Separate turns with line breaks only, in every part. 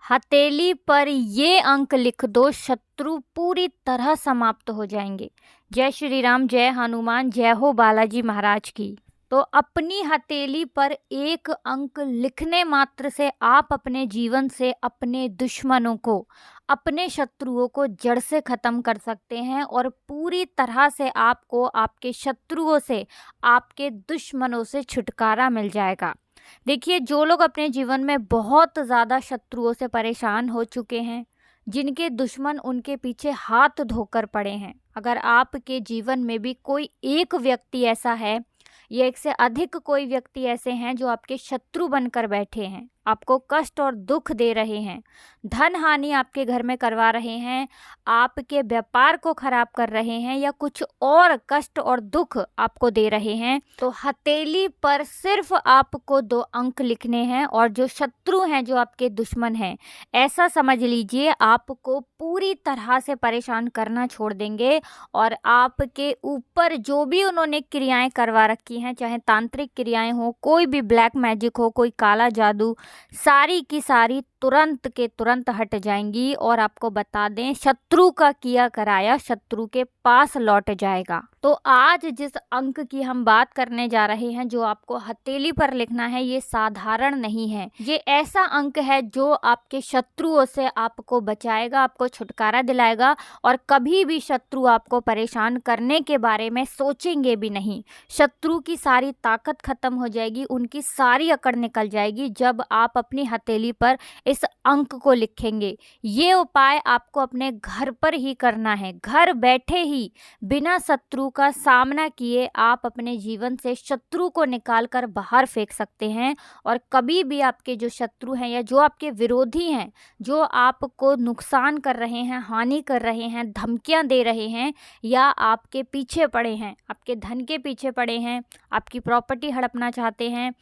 हथेली पर ये अंक लिख दो, शत्रु पूरी तरह समाप्त हो जाएंगे। जय श्री राम, जय हनुमान, जय हो बालाजी महाराज की। तो अपनी हथेली पर एक अंक लिखने मात्र से आप अपने जीवन से अपने दुश्मनों को, अपने शत्रुओं को जड़ से खत्म कर सकते हैं और पूरी तरह से आपको आपके शत्रुओं से, आपके दुश्मनों से छुटकारा मिल जाएगा। देखिए, जो लोग अपने जीवन में बहुत ज़्यादा शत्रुओं से परेशान हो चुके हैं, जिनके दुश्मन उनके पीछे हाथ धोकर पड़े हैं, अगर आपके जीवन में भी कोई एक व्यक्ति ऐसा है या एक से अधिक कोई व्यक्ति ऐसे हैं जो आपके शत्रु बनकर बैठे हैं, आपको कष्ट और दुख दे रहे हैं, धन हानि आपके घर में करवा रहे हैं, आपके व्यापार को खराब कर रहे हैं या कुछ और कष्ट और दुख आपको दे रहे हैं, तो हथेली पर सिर्फ आपको 2 अंक लिखने हैं और जो शत्रु हैं, जो आपके दुश्मन हैं, ऐसा समझ लीजिए आपको पूरी तरह से परेशान करना छोड़ देंगे और आपके ऊपर जो भी उन्होंने क्रियाएं करवा रखी हैं, चाहे तांत्रिक क्रियाएं हो, कोई भी ब्लैक मैजिक हो, कोई काला जादू, सारी की सारी तुरंत के तुरंत हट जाएंगी। और आपको बता दें, शत्रु का किया कराया शत्रु के पास लौट जाएगा। तो आज जिस अंक की हम बात करने जा रहे हैं, जो आपको हथेली पर लिखना है, ये साधारण नहीं है। ये ऐसा अंक है जो आपके शत्रुओं से आपको बचाएगा, आपको छुटकारा दिलाएगा और कभी भी शत्रु आपको परेशान करने के बारे में सोचेंगे भी नहीं। शत्रु की सारी ताकत खत्म हो जाएगी, उनकी सारी अकड़ निकल जाएगी जब आप अपनी हथेली पर इस अंक को लिखेंगे। ये उपाय आपको अपने घर पर ही करना है। घर बैठे ही बिना शत्रु का सामना किए आप अपने जीवन से शत्रु को निकालकर बाहर फेंक सकते हैं और कभी भी आपके जो शत्रु हैं या जो आपके विरोधी हैं, जो आपको नुकसान कर रहे हैं, हानि कर रहे हैं, धमकियां दे रहे हैं या आपके पीछे पड़े हैं, आपके धन के पीछे पड़े हैं, आपकी प्रॉपर्टी हड़पना चाहते हैं,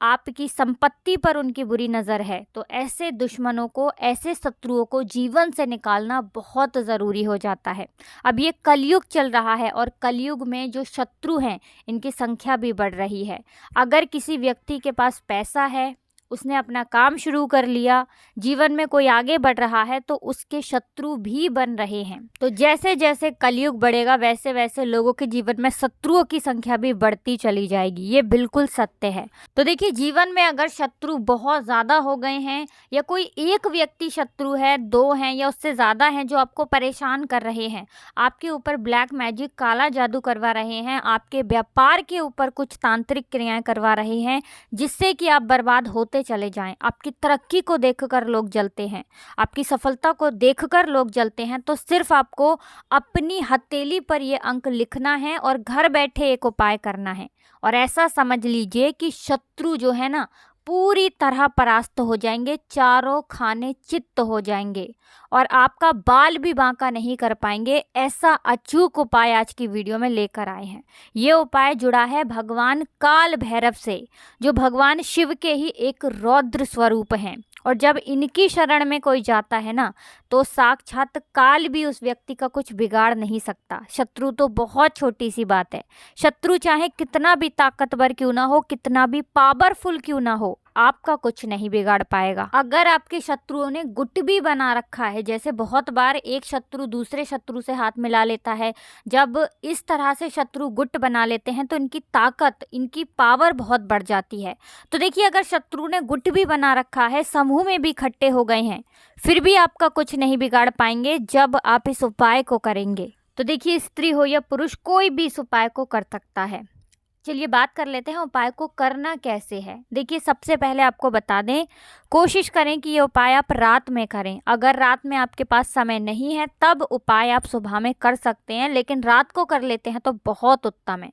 आपकी संपत्ति पर उनकी बुरी नज़र है, तो ऐसे दुश्मनों को, ऐसे शत्रुओं को जीवन से निकालना बहुत ज़रूरी हो जाता है। अब ये कलयुग चल रहा है और कलयुग में जो शत्रु हैं, इनकी संख्या भी बढ़ रही है। अगर किसी व्यक्ति के पास पैसा है, उसने अपना काम शुरू कर लिया, जीवन में कोई आगे बढ़ रहा है, तो उसके शत्रु भी बन रहे हैं। तो जैसे जैसे कलयुग बढ़ेगा, वैसे वैसे लोगों के जीवन में शत्रुओं की संख्या भी बढ़ती चली जाएगी। ये बिल्कुल सत्य है। तो देखिए, जीवन में अगर शत्रु बहुत ज़्यादा हो गए हैं या कोई एक व्यक्ति शत्रु है, 2 हैं या उससे ज़्यादा हैं जो आपको परेशान कर रहे हैं, आपके ऊपर ब्लैक मैजिक, काला जादू करवा रहे हैं, आपके व्यापार के ऊपर कुछ तांत्रिक क्रियाएं करवा रहे हैं, जिससे कि आप बर्बाद होते चले जाएं, आपकी तरक्की को देखकर लोग जलते हैं, आपकी सफलता को देखकर लोग जलते हैं, तो सिर्फ आपको अपनी हथेली पर ये अंक लिखना है और घर बैठे एक उपाय करना है। और ऐसा समझ लीजिए कि शत्रु जो है ना, पूरी तरह परास्त हो जाएंगे, चारों खाने चित्त हो जाएंगे और आपका बाल भी बांका नहीं कर पाएंगे। ऐसा अचूक उपाय आज की वीडियो में लेकर आए हैं। ये उपाय जुड़ा है भगवान काल भैरव से, जो भगवान शिव के ही एक रौद्र स्वरूप हैं। और जब इनकी शरण में कोई जाता है ना, तो साक्षात काल भी उस व्यक्ति का कुछ बिगाड़ नहीं सकता। शत्रु तो बहुत छोटी सी बात है। शत्रु चाहे कितना भी ताकतवर क्यों ना हो, कितना भी पावरफुल क्यों ना हो, आपका कुछ नहीं बिगाड़ पाएगा। अगर आपके शत्रुओं ने गुट भी बना रखा है, जैसे बहुत बार एक शत्रु दूसरे शत्रु से हाथ मिला लेता है, जब इस तरह से शत्रु गुट बना लेते हैं तो इनकी ताकत, इनकी पावर बहुत बढ़ जाती है। तो देखिए, अगर शत्रु ने गुट भी बना रखा है, समूह में भी इकट्ठे हो गए हैं, फिर भी आपका कुछ नहीं बिगाड़ पाएंगे जब आप इस उपाय को करेंगे। तो देखिए, स्त्री हो या पुरुष, कोई भी इस उपाय को कर सकता है। चलिए बात कर लेते हैं उपाय को करना कैसे है। देखिए, सबसे पहले आपको बता दें, कोशिश करें कि ये उपाय आप रात में करें। अगर रात में आपके पास समय नहीं है, तब उपाय आप सुबह में कर सकते हैं, लेकिन रात को कर लेते हैं तो बहुत उत्तम है।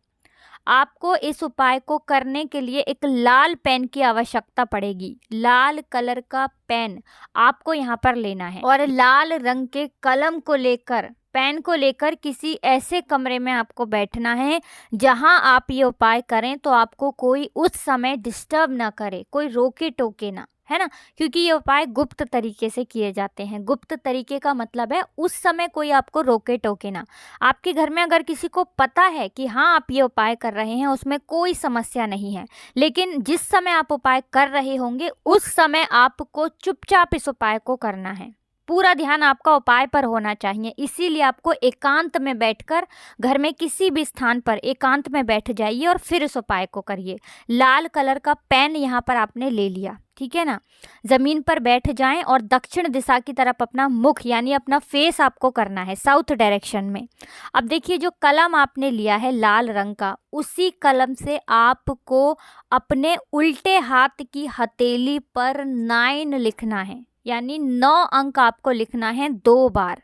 आपको इस उपाय को करने के लिए एक लाल पेन की आवश्यकता पड़ेगी। लाल कलर का पेन आपको यहाँ पर लेना है और लाल रंग के कलम को लेकर पेन को लेकर किसी ऐसे कमरे में आपको बैठना है जहां आप ये उपाय करें तो आपको कोई उस समय डिस्टर्ब ना करे, कोई रोके टोके ना, है ना। क्योंकि ये उपाय गुप्त तरीके से किए जाते हैं। गुप्त तरीके का मतलब है उस समय कोई आपको रोके टोके ना। आपके घर में अगर किसी को पता है कि हाँ आप ये उपाय कर रहे हैं, उसमें कोई समस्या नहीं है, लेकिन जिस समय आप उपाय कर रहे होंगे उस समय आपको चुपचाप इस उपाय को करना है। पूरा ध्यान आपका उपाय पर होना चाहिए। इसीलिए आपको एकांत में बैठकर, घर में किसी भी स्थान पर एकांत में बैठ जाइए और फिर इस उपाय को करिए। लाल कलर का पेन यहाँ पर आपने ले लिया, ठीक है ना। ज़मीन पर बैठ जाएं और दक्षिण दिशा की तरफ अपना मुख यानी अपना फेस आपको करना है, साउथ डायरेक्शन में। अब देखिए जो कलम आपने लिया है लाल रंग का, उसी कलम से आपको अपने उल्टे हाथ की हथेली पर 9 लिखना है, यानी 9 अंक आपको लिखना है 2 बार।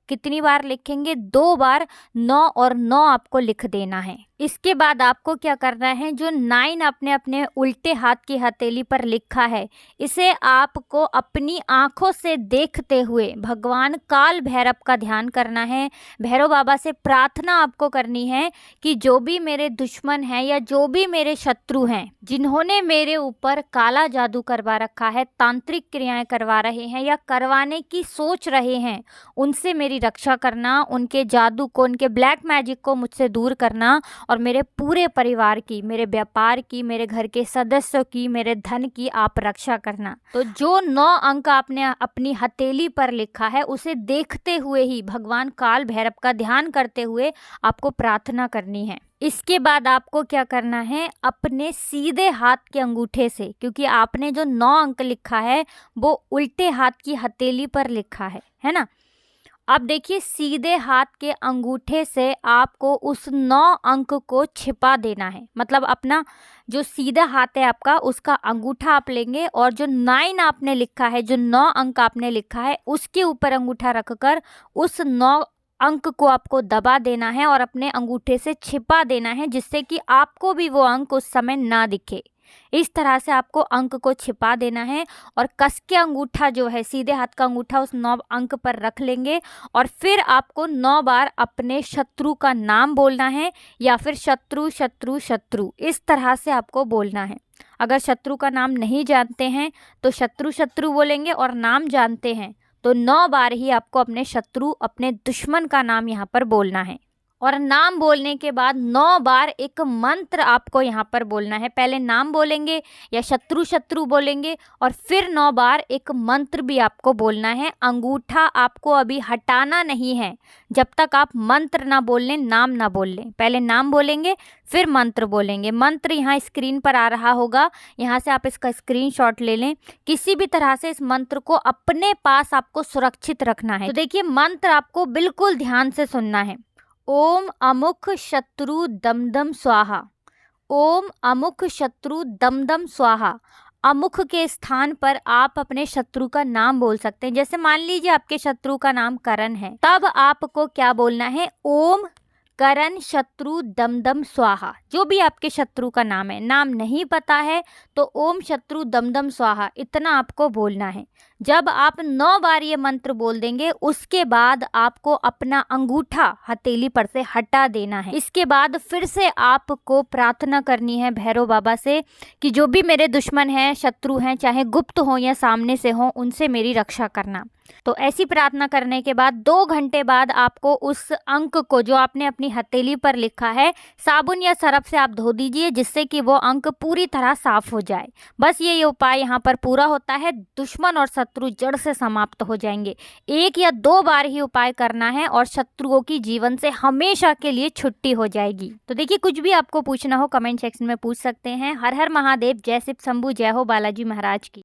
कितनी बार लिखेंगे? 2 बार 9 और 9 आपको लिख देना है। इसके बाद आपको क्या करना है, जो 9 आपने अपने उल्टे हाथ की हथेली पर लिखा है, इसे आपको अपनी आंखों से देखते हुए भगवान काल भैरव का ध्यान करना है। भैरव बाबा से प्रार्थना आपको करनी है कि जो भी मेरे दुश्मन हैं या जो भी मेरे शत्रु हैं, जिन्होंने मेरे ऊपर काला जादू करवा रखा है, तांत्रिक क्रियाएं करवा रहे हैं या करवाने की सोच रहे हैं, उनसे मेरी रक्षा करना, उनके जादू को, उनके ब्लैक मैजिक को मुझसे दूर करना और मेरे पूरे परिवार की, मेरे व्यापार की, मेरे घर के सदस्यों की, मेरे धन की आप रक्षा करना। तो जो 9 अंक आपने अपनी हथेली पर लिखा है उसे देखते हुए ही भगवान काल भैरव का ध्यान करते हुए आपको प्रार्थना करनी है। इसके बाद आपको क्या करना है, अपने सीधे हाथ के अंगूठे से, क्योंकि आपने जो 9 अंक लिखा है वो उल्टे हाथ की हथेली पर लिखा है ना। अब देखिए सीधे हाथ के अंगूठे से आपको उस 9 अंक को छिपा देना है। मतलब अपना जो सीधा हाथ है आपका, उसका अंगूठा आप लेंगे और जो 9 आपने लिखा है, जो 9 अंक आपने लिखा है, उसके ऊपर अंगूठा रखकर उस 9 अंक को आपको दबा देना है और अपने अंगूठे से छिपा देना है, जिससे कि आपको भी वो अंक उस समय ना दिखे। इस तरह से आपको अंक को छिपा देना है और कस के अंगूठा जो है, सीधे हाथ का अंगूठा उस 9 अंक पर रख लेंगे और फिर आपको 9 बार अपने शत्रु का नाम बोलना है या फिर शत्रु शत्रु शत्रु, इस तरह से आपको बोलना है। अगर शत्रु का नाम नहीं जानते हैं तो शत्रु शत्रु बोलेंगे और नाम जानते हैं तो 9 बार ही आपको अपने शत्रु, अपने दुश्मन का नाम यहाँ पर बोलना है। और नाम बोलने के बाद 9 बार एक मंत्र आपको यहाँ पर बोलना है। पहले नाम बोलेंगे या शत्रु शत्रु बोलेंगे और फिर 9 बार एक मंत्र भी आपको बोलना है। अंगूठा आपको अभी हटाना नहीं है जब तक आप मंत्र ना बोल लें, नाम ना बोल लें। पहले नाम बोलेंगे फिर मंत्र बोलेंगे। मंत्र यहाँ स्क्रीन पर आ रहा होगा, यहाँ से आप इसका स्क्रीनशॉट ले लें। किसी भी तरह से इस मंत्र को अपने पास आपको सुरक्षित रखना है। तो देखिए मंत्र आपको बिल्कुल ध्यान से सुनना है। ओम अमुख शत्रु दमदम स्वाहा। ओम अमुख शत्रु दमदम स्वाहा। अमुख के स्थान पर आप अपने शत्रु का नाम बोल सकते हैं। जैसे मान लीजिए आपके शत्रु का नाम करण है, तब आपको क्या बोलना है, ओम करण शत्रु दमदम स्वाहा। जो भी आपके शत्रु का नाम है, नाम नहीं पता है तो ओम शत्रु दमदम स्वाहा इतना आपको बोलना है। जब आप 9 बार ये मंत्र बोल देंगे उसके बाद आपको अपना अंगूठा हथेली पर से हटा देना है। इसके बाद फिर से आपको प्रार्थना करनी है भैरव बाबा से कि जो भी मेरे दुश्मन हैं, शत्रु हैं, चाहे गुप्त हो या सामने से हो, उनसे मेरी रक्षा करना। तो ऐसी प्रार्थना करने के बाद 2 घंटे बाद आपको उस अंक को जो आपने अपनी हथेली पर लिखा है, साबुन या सरफ से आप धो दीजिए, जिससे कि वो अंक पूरी तरह साफ हो जाए। बस ये उपाय यहाँ पर पूरा होता है, दुश्मन और शत्रु जड़ से समाप्त हो जाएंगे। 1 या 2 बार ही उपाय करना है और शत्रुओं की जीवन से हमेशा के लिए छुट्टी हो जाएगी। तो देखिए कुछ भी आपको पूछना हो कमेंट सेक्शन में पूछ सकते हैं। हर हर महादेव, जय शिव शंभू, जय हो बालाजी महाराज की।